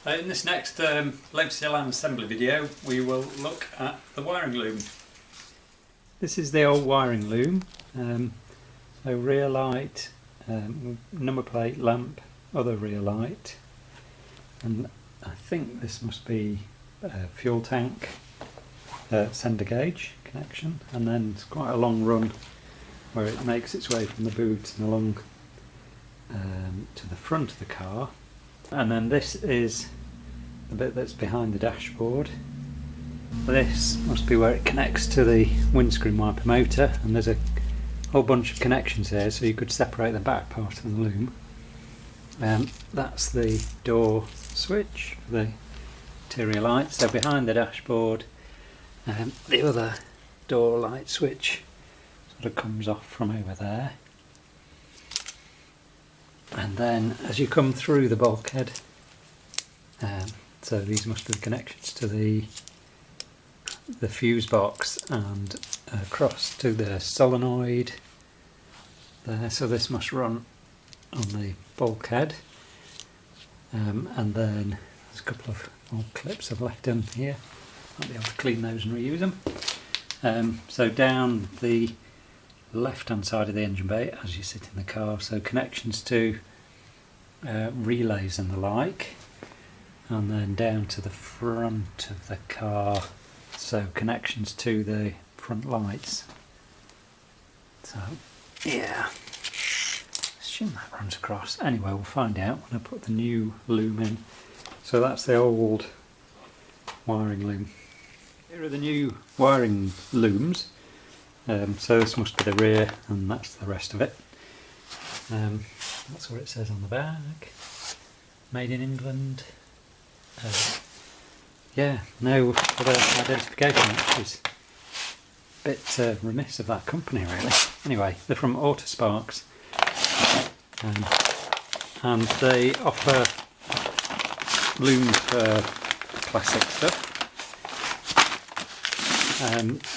In this next Lotus Elan assembly video we will look at the wiring loom. This is the old wiring loom, so rear light, number plate, lamp, other rear light, and I think this must be a fuel tank sender gauge connection, and then it's quite a long run where it makes its way from the boot and along to the front of the car. And then this is the bit that's behind the dashboard. This must be where it connects to the windscreen wiper motor, and there's a whole bunch of connections here, so you could separate the back part of the loom. That's the door switch for the interior lights. So behind the dashboard, the other door light switch sort of comes off from over there. And then as you come through the bulkhead, so these must be the connections to the fuse box and across to the solenoid there, so this must run on the bulkhead, and then there's a couple of old clips I've left in here, might be able to clean those and reuse them. So down the left hand side of the engine bay as you sit in the car, so connections to relays and the like, and then down to the front of the car, so connections to the front lights. So yeah, assume that runs across. Anyway, we'll find out when I put the new loom in. So that's the old wiring loom. Here are the new wiring looms. So this must be the rear, and that's the rest of it. That's what it says on the back. Made in England. Yeah, no other identification, which is a bit remiss of that company, really. Anyway, they're from Autosparks, and they offer looms for classic stuff.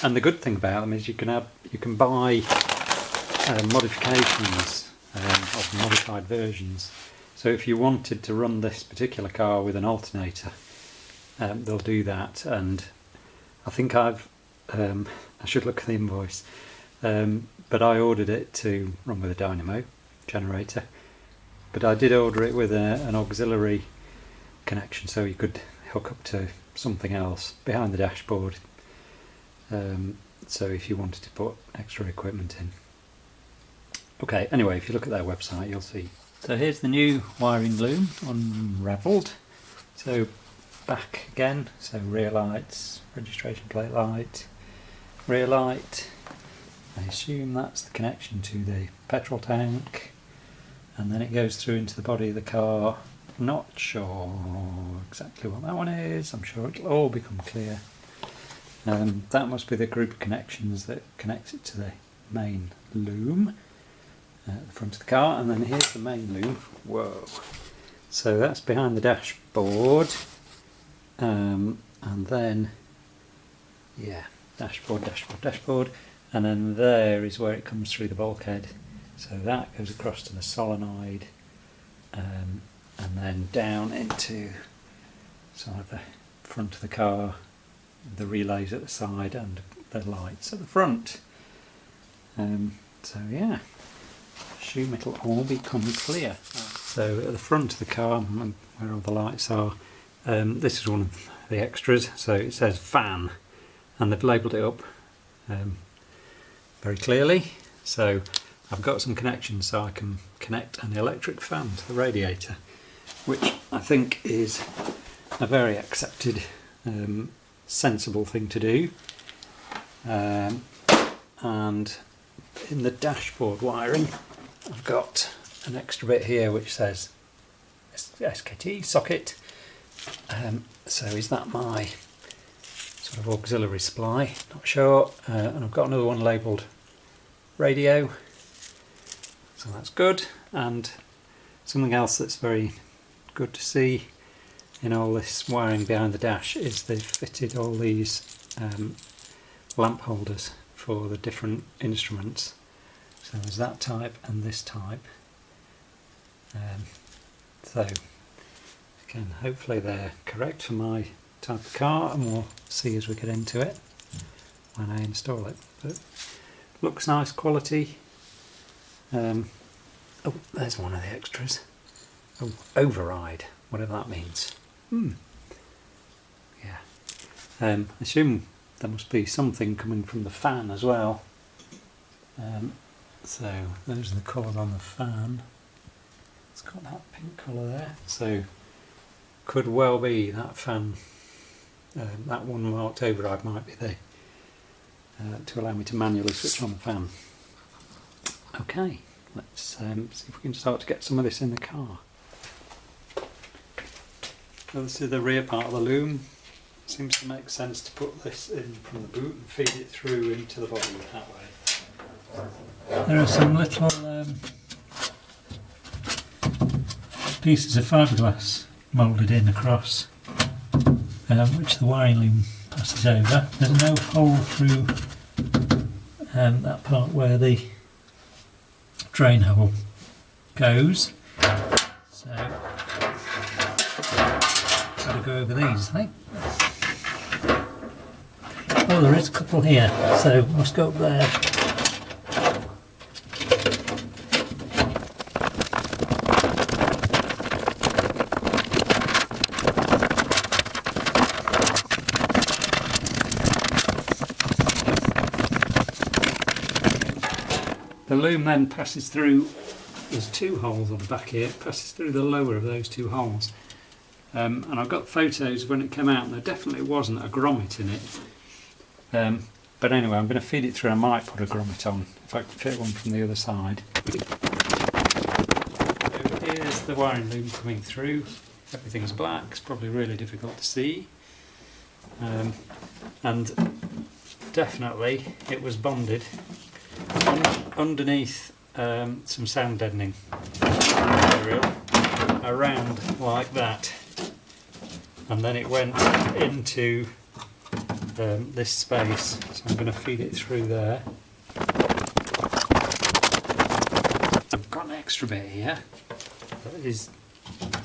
And the good thing about them is you can buy modifications of modified versions. So if you wanted to run this particular car with an alternator, they'll do that. And I think I should look at the invoice, but I ordered it to run with a dynamo generator. But I did order it with an auxiliary connection, so you could hook up to something else behind the dashboard. So if you wanted to put extra equipment in. Okay, anyway, if you look at their website you'll see. So here's the new wiring loom unravelled. So back again, so rear lights, registration plate light, rear light. I assume that's the connection to the petrol tank, and then it goes through into the body of the car. Not sure exactly what that one is, I'm sure it'll all become clear. That must be the group of connections that connects it to the main loom at the front of the car, and then here's the main loom. Whoa! So that's behind the dashboard, and then yeah, dashboard, and then there is where it comes through the bulkhead. So that goes across to the solenoid, and then down into sort of the front of the car. The relays at the side and the lights at the front. So yeah, assume it'll all become clear. So at the front of the car, where all the lights are, this is one of the extras. So it says fan, and they've labelled it up very clearly. So I've got some connections so I can connect an electric fan to the radiator, which I think is a very accepted sensible thing to do. And in the dashboard wiring I've got an extra bit here which says SKT socket. So is that my sort of auxiliary supply? Not sure. And I've got another one labelled radio, so that's good. And something else that's very good to see in all this wiring behind the dash is they've fitted all these lamp holders for the different instruments. So there's that type and this type. So Again, hopefully they're correct for my type of car, and we'll see as we get into it when I install it. But looks nice quality. Oh, there's one of the extras. Oh, override, whatever that means. Yeah. I assume there must be something coming from the fan as well. So those are the colours on the fan. It's got that pink colour there. So could well be that fan. That one marked override might be there to allow me to manually switch on the fan. Okay, let's see if we can start to get some of this in the car. So this is the rear part of the loom. Seems to make sense to put this in from the boot and feed it through into the body that way. There are some little pieces of fiberglass moulded in across, which the wiring loom passes over. There's no hole through that part where the drain hole goes, so got to go over these, I think. Oh, there is a couple here, so must go up there. The loom then passes through, there's two holes on the back here, it passes through the lower of those two holes. And I've got photos when it came out and there definitely wasn't a grommet in it. But anyway, I'm going to feed it through. I might put a grommet on if I can fit one from the other side. So here's the wiring loom coming through. Everything's black, it's probably really difficult to see. And definitely it was bonded underneath some sound deadening material around like that, and then it went into this space, so I'm going to feed it through there. I've got an extra bit here that is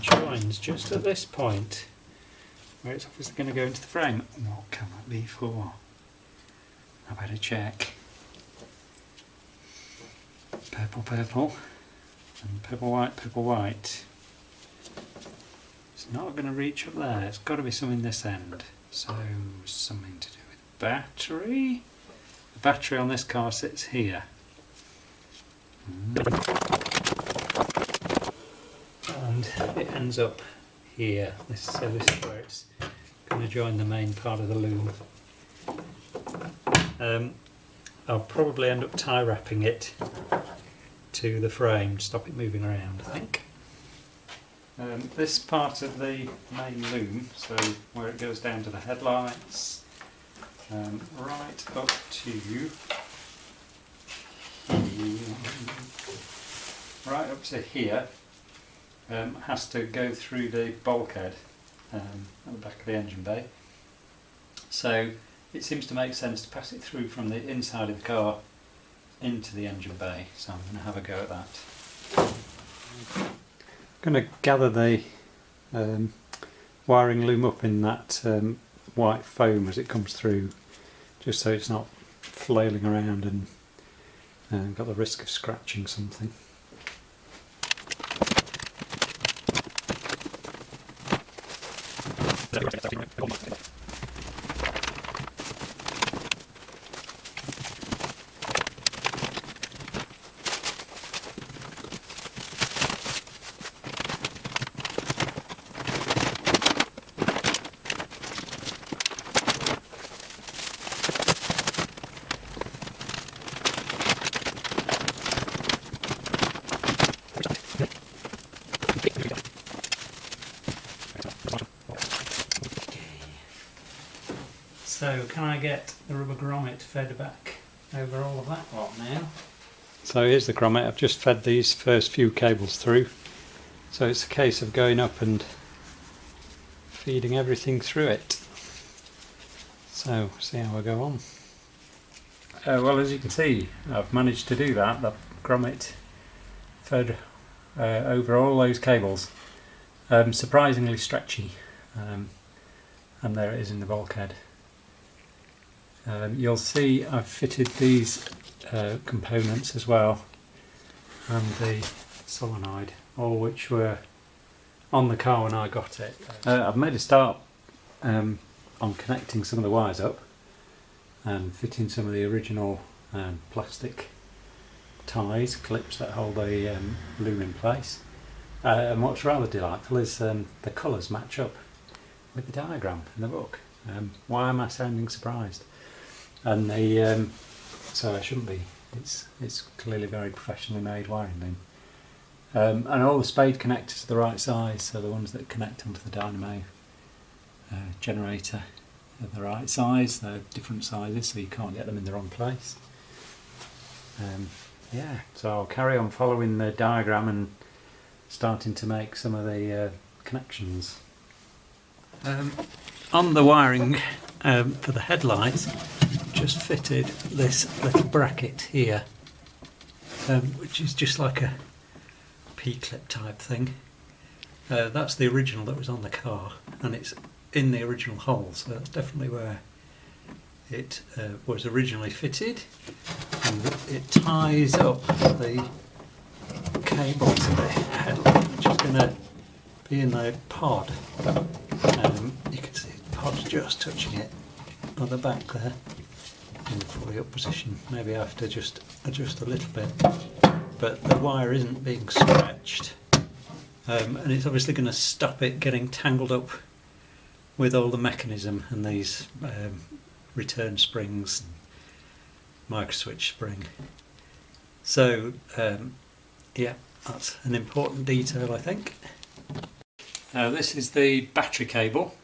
joins just at this point where it's obviously going to go into the frame. What can that be for? I better check. Purple, purple, and purple, white, purple, white. It's not going to reach up there, it's got to be something this end. So, something to do with battery. The battery on this car sits here. And it ends up here. So this is where it's going to join the main part of the loom. I'll probably end up tie wrapping it to the frame to stop it moving around, I think. This part of the main loom, so where it goes down to the headlights, right up to here, has to go through the bulkhead at the back of the engine bay. So it seems to make sense to pass it through from the inside of the car into the engine bay, so I'm going to have a go at that. I'm going to gather the wiring loom up in that white foam as it comes through, just so it's not flailing around and got the risk of scratching something. So can I get the rubber grommet fed back over all of that lot now? So here's the grommet. I've just fed these first few cables through. So it's a case of going up and feeding everything through it. So see how I go on. Well, as you can see, I've managed to do that. The grommet fed over all those cables. Surprisingly stretchy, and there it is in the bulkhead. You'll see I've fitted these components as well, and the solenoid, all which were on the car when I got it. I've made a start on connecting some of the wires up and fitting some of the original plastic ties, clips that hold the loom in place. And what's rather delightful is the colours match up with the diagram in the book. Why am I sounding surprised? And the so I shouldn't be. It's clearly very professionally made wiring loom. And all the spade connectors are the right size, so the ones that connect onto the dynamo generator are the right size. They're different sizes, so you can't get them in the wrong place. Yeah, so I'll carry on following the diagram and starting to make some of the connections. On the wiring for the headlight, just fitted this little bracket here, which is just like a P-clip type thing. That's the original that was on the car, and it's in the original hole, so that's definitely where it was originally fitted, and it ties up the cable to the headlight, which is going to be in the pod. You can see the pod's just touching it on the back there in the fully up position. Maybe I have to just adjust a little bit, but the wire isn't being stretched, and it's obviously going to stop it getting tangled up with all the mechanism and these return springs and micro switch spring. So yeah, that's an important detail, I think. This is the battery cable,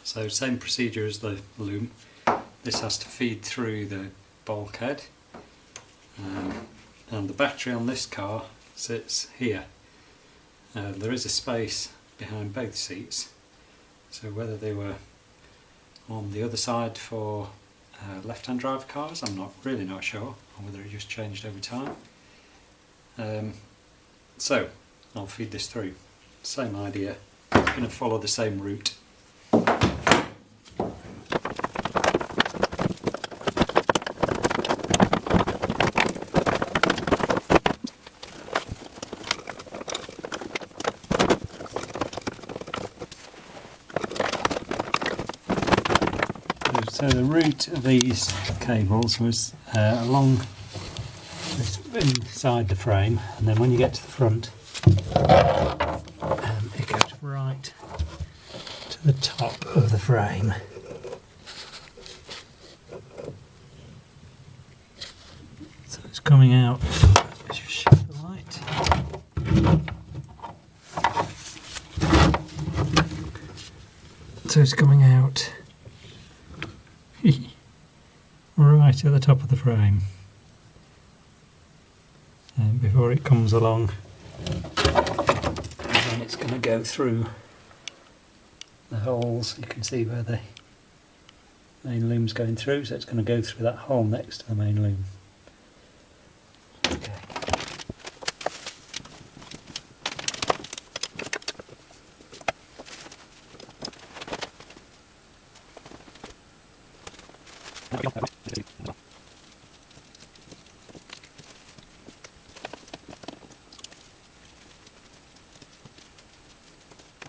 so same procedure as the loom. This has to feed through the bulkhead, and the battery on this car sits here. There is a space behind both seats, so whether they were on the other side for left-hand drive cars, I'm really not sure, or whether it just changed over time. So I'll feed this through. Same idea, it's going to follow the same route. So the route of these cables was along this inside the frame, and then when you get to the front, it goes right to the top of the frame. So it's coming out. Let's just shift the light. So it's coming out right at the top of the frame, and before it comes along, and then it's going to go through the holes. You can see where the main loom's going through, so it's going to go through that hole next to the main loom. Okay.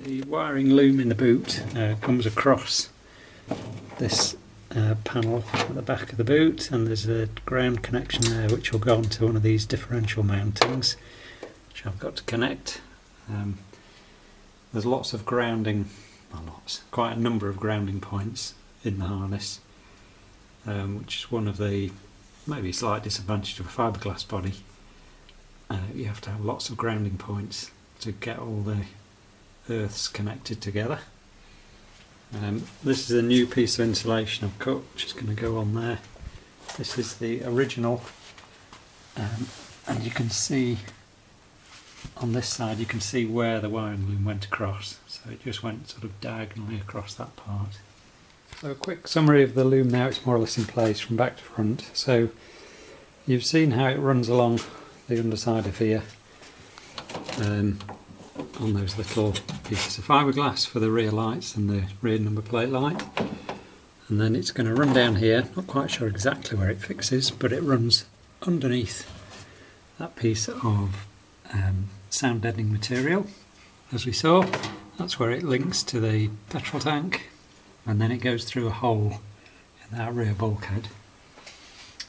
The wiring loom in the boot comes across this panel at the back of the boot, and there's a ground connection there which will go onto one of these differential mountings, which I've got to connect. There's lots of grounding, quite a number of grounding points in the harness, which is one of the maybe slight disadvantage of a fiberglass body. You have to have lots of grounding points to get all the earths connected together. This is a new piece of insulation I've cut, which is going to go on there. This is the original, and you can see on this side, you can see where the wiring loom went across, so it just went sort of diagonally across that part. So a quick summary of the loom now. It's more or less in place from back to front. So you've seen how it runs along the underside of here, on those little pieces of fiberglass for the rear lights and the rear number plate light. And then it's going to run down here, not quite sure exactly where it fixes, but it runs underneath that piece of sound deadening material. As we saw, that's where it links to the petrol tank, and then it goes through a hole in that rear bulkhead.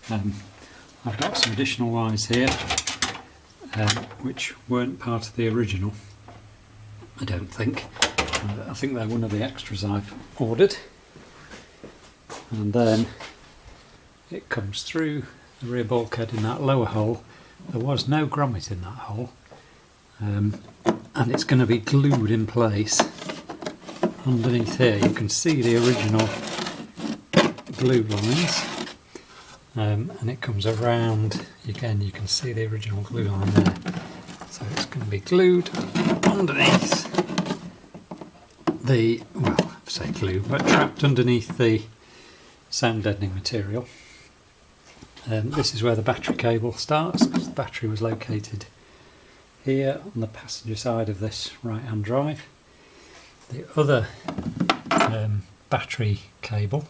I've got some additional wires here which weren't part of the original, I don't think. I think they're one of the extras I've ordered. And then it comes through the rear bulkhead in that lower hole. There was no grommet in that hole, and it's going to be glued in place underneath here. You can see the original glue lines, and it comes around again. You can see the original glue line there, so it's going to be glued underneath the, well, I say glue, but trapped underneath the sound deadening material. This is where the battery cable starts, because the battery was located here on the passenger side of this right hand drive. The other battery cable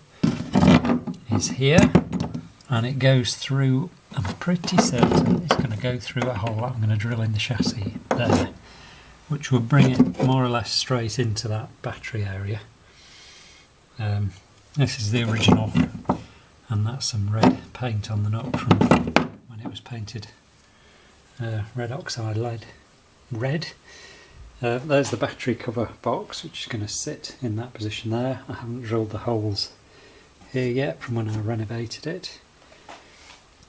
is here, and it goes through, I'm pretty certain it's going to go through a hole that I'm going to drill in the chassis there, which will bring it more or less straight into that battery area. This is the original, and that's some red paint on the nut from when it was painted red oxide lead red. There's the battery cover box, which is going to sit in that position there. I haven't drilled the holes here yet from when I renovated it.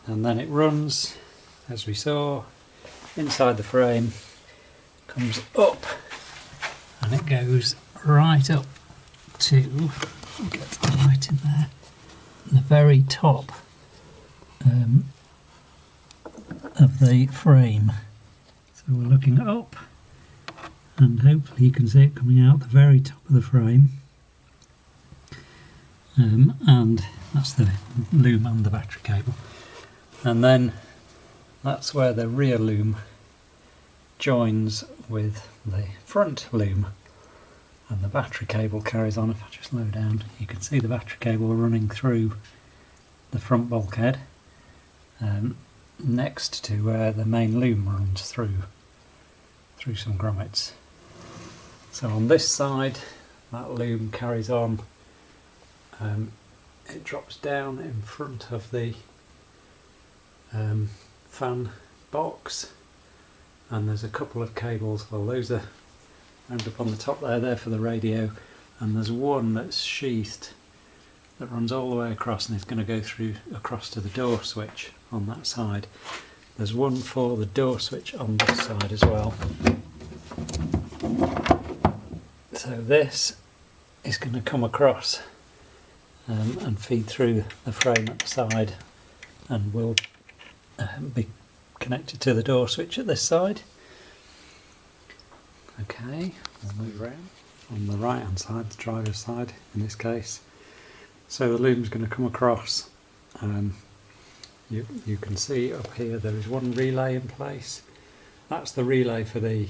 And then it runs, as we saw, inside the frame, comes up, and it goes right up to, I'll get the light in there, the very top of the frame. So we're looking up, and hopefully you can see it coming out the very top of the frame, and that's the loom and the battery cable. And then that's where the rear loom joins with the front loom, and the battery cable carries on. If I just low down, you can see the battery cable running through the front bulkhead, next to where the main loom runs through some grommets. So on this side, that loom carries on, it drops down in front of the fan box, and there's a couple of cables, well those are round up on the top there, they're for the radio, and there's one that's sheathed that runs all the way across and is going to go through across to the door switch on that side. There's one for the door switch on this side as well. So this is going to come across and feed through the frame at the side, and will be connected to the door switch at this side. Okay, we'll move around on the right hand side, the driver's side in this case. So the loom's going to come across, and you can see up here there is one relay in place. That's the relay for the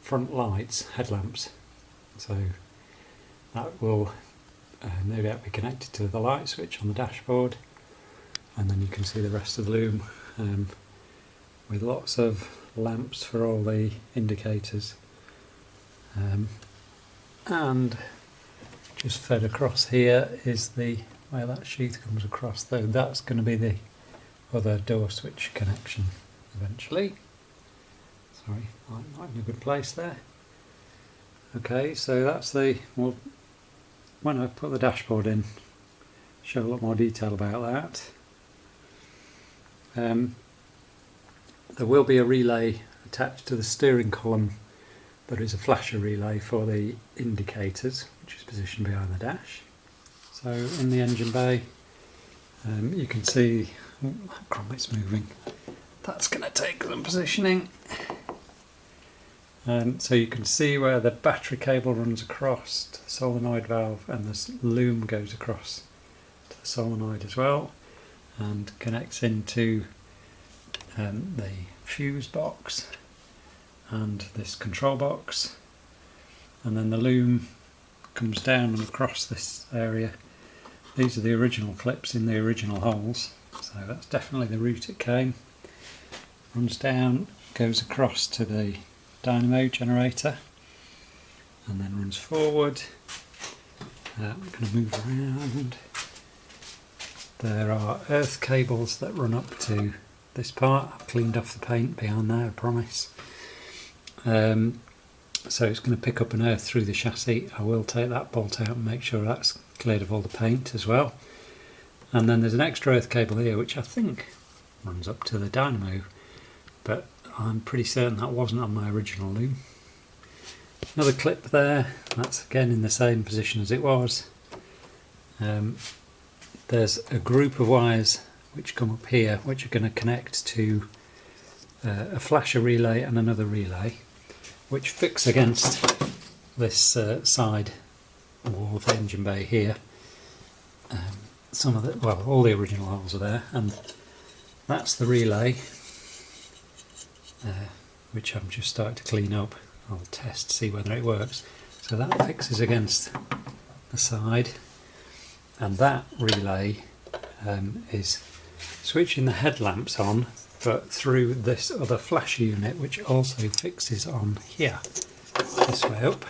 front lights, headlamps. So that will no doubt be connected to the light switch on the dashboard, and then you can see the rest of the loom with lots of lamps for all the indicators, and just fed across here is the where that sheath comes across, though that's going to be the other door switch connection eventually. Sorry, I'm not in a good place there. Okay, so that's the, well, when I put the dashboard in, show a lot more detail about that. There will be a relay attached to the steering column that is a flasher relay for the indicators, which is positioned behind the dash. So in the engine bay, you can see, oh, that grommet's moving. That's going to take some positioning. So you can see where the battery cable runs across to the solenoid valve, and the loom goes across to the solenoid as well, and connects into the fuse box, and this control box, and then the loom comes down and across this area. These are the original clips in the original holes, so that's definitely the route it came. Runs down, goes across to the dynamo generator, and then runs forward. I'm going to move around. There are earth cables that run up to this part. I've cleaned off the paint behind there, I promise. So it's going to pick up an earth through the chassis. I will take that bolt out and make sure that's cleared of all the paint as well. And then there's an extra earth cable here which I think runs up to the dynamo, but I'm pretty certain that wasn't on my original loom. Another clip there, that's again in the same position as it was. There's a group of wires which come up here which are going to connect to a flasher relay and another relay, which fix against this side wall of the engine bay here. Some of the, well, all the original holes are there, and that's the relay, which I'm just starting to clean up. I'll test to see whether it works. So that fixes against the side, and that relay is switching the headlamps on, but through this other flash unit which also fixes on here, this way up.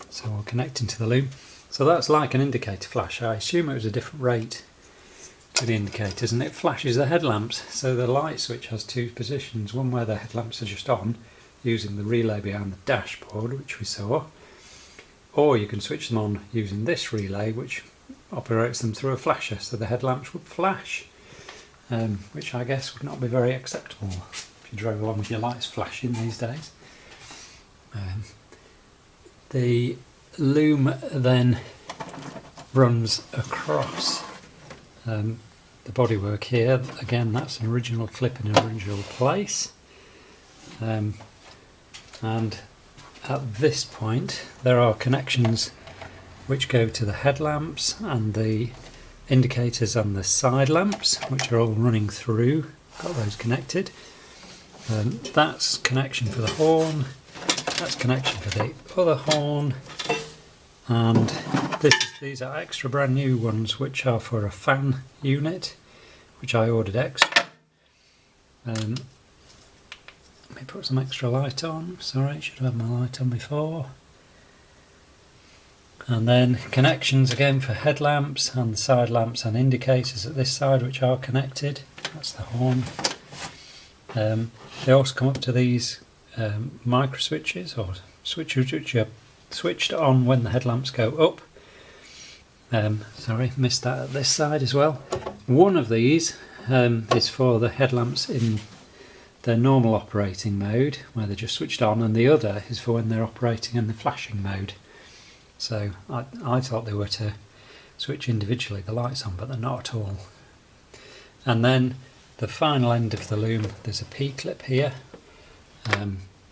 So we'll connect into the loom. So that's like an indicator flash. I assume it was a different rate to the indicators, and it flashes the headlamps. So the light switch has two positions, one where the headlamps are just on using the relay behind the dashboard, which we saw, or you can switch them on using this relay which operates them through a flasher, so the headlamps would flash, which I guess would not be very acceptable if you drove along with your lights flashing these days. The loom then runs across the bodywork here. Again, that's an original clip in an original place, and at this point there are connections which go to the headlamps and the indicators and the side lamps, which are all running through. Got those connected. That's connection for the horn, that's connection for the other horn, and these are extra brand new ones which are for a fan unit which I ordered extra. Let me put some extra light on. Sorry, should have had my light on before. And then connections again for headlamps and the side lamps and indicators at this side which are connected. That's the horn. They also come up to these micro switches, or switches which are switched on when the headlamps go up. Sorry, missed that at this side as well. One of these is for the headlamps in their normal operating mode, where they're just switched on, and the other is for when they're operating in the flashing mode. So I thought they were to switch individually the lights on, but they're not at all. And then the final end of the loom, there's a P-clip here,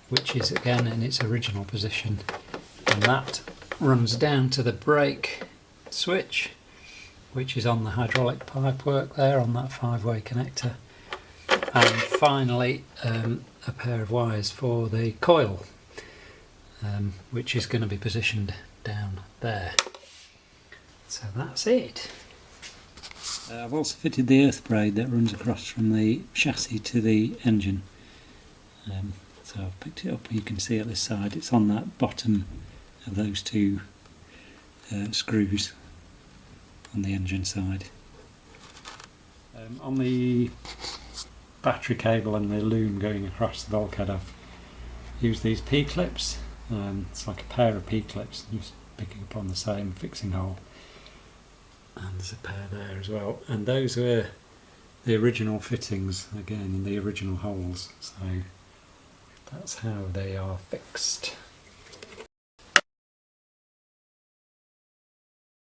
which is again in its original position, and that runs down to the brake switch, which is on the hydraulic pipework there on that 5-way connector. And finally a pair of wires for the coil, which is going to be positioned down there. So that's it. I've also fitted the earth braid that runs across from the chassis to the engine. So I've picked it up, you can see at this side it's on that bottom of those two screws on the engine side. On the battery cable and the loom going across the bulkhead, I've used these P-clips. It's like a pair of P-clips, just picking up on the same fixing hole, and there's a pair there as well, and those were the original fittings again in the original holes, so that's how they are fixed.